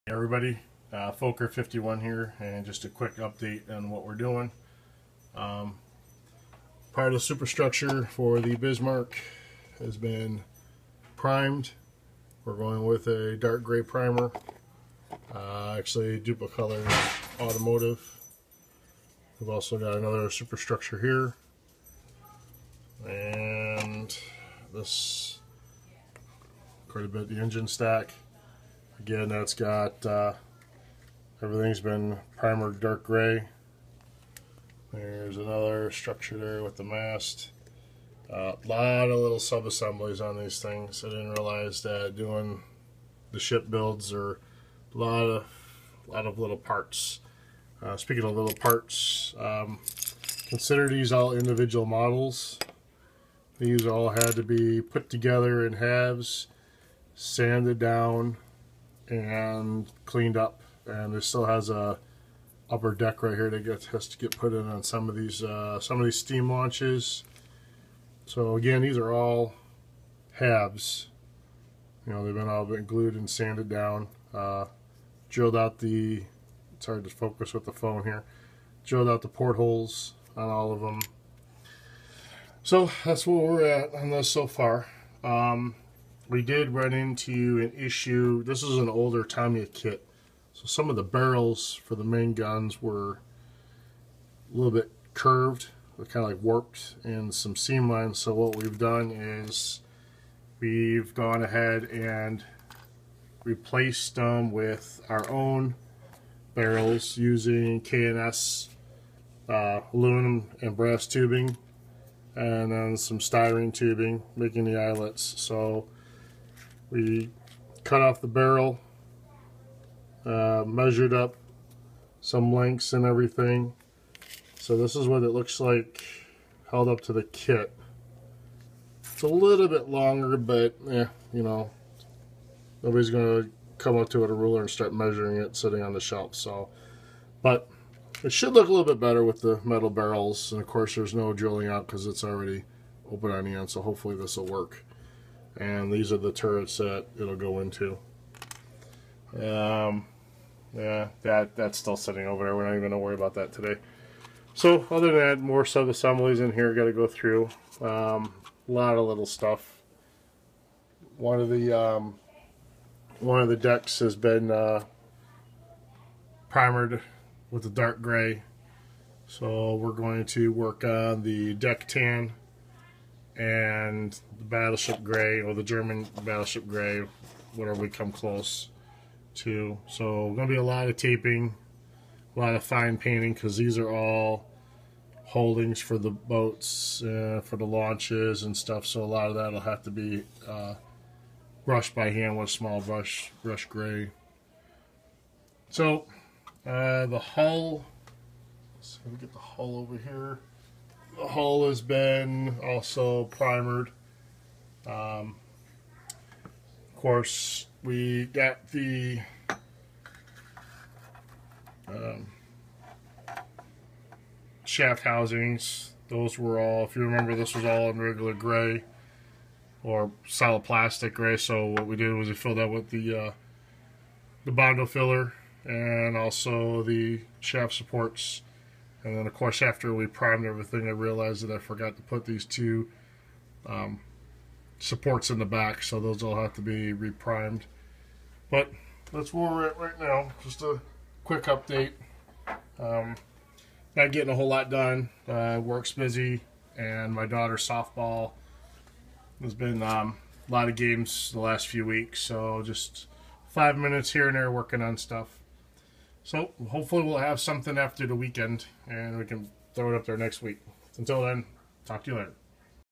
Everybody, Foker 51 here, and just a quick update on what we're doing. Part of the superstructure for the Bismarck has been primed. We're going with a dark gray primer, actually Duplicolor Automotive. We've also got another superstructure here, and this quite a bit the engine stack. Again, that's got everything's been primered dark gray. There's another structure there with the mast. A lot of little sub-assemblies on these things. I didn't realize that doing the ship builds are a lot of little parts. Speaking of little parts, consider these all individual models. These all had to be put together in halves, sanded down, and cleaned up, and there still has a upper deck right here that has to get put in on some of these steam launches. So again, these are all halves. You know, they've all been glued and sanded down. Drilled out the, it's hard to focus with the phone here, drilled out the portholes on all of them. So that's where we're at on this so far. We did run into an issue. This is an older Tamiya kit, so some of the barrels for the main guns were a little bit curved, kind of like warped, and some seam lines. So what we've done is we've gone ahead and replaced them with our own barrels using K&S aluminum and brass tubing, and then some styrene tubing, making the eyelets. So we cut off the barrel, measured up some lengths and everything. So this is what it looks like held up to the kit. It's a little bit longer, but you know, nobody's going to come up to it with a ruler and start measuring it sitting on the shelf. So, but it should look a little bit better with the metal barrels, and of course there's no drilling out because it's already open on the end, so hopefully this will work. And these are the turrets that it'll go into. Yeah, that's still sitting over there. We're not even going to worry about that today. So other than that, more sub-assemblies in here got to go through. A lot of little stuff. One of the decks has been primered with the dark gray. So we're going to work on the deck tan and the battleship gray, or the German battleship gray, whatever we come close to. So going to be a lot of taping, a lot of fine painting, because these are all holdings for the boats, for the launches and stuff. So a lot of that will have to be brushed by hand with a small brush gray. So the hull, let's see, get the hull over here. The hull has been also primered. Of course, we got the shaft housings. Those were all, if you remember, this was all in regular gray or solid plastic gray. So what we did was we filled that with the Bondo filler and also the shaft supports. And then, of course, after we primed everything, I realized that I forgot to put these two supports in the back, so those will have to be reprimed. But that's where we're at right now. Just a quick update. Not getting a whole lot done. Work's busy, and my daughter's softball. There's been a lot of games the last few weeks, so just 5 minutes here and there working on stuff. So hopefully we'll have something after the weekend, and we can throw it up there next week. Until then, talk to you later.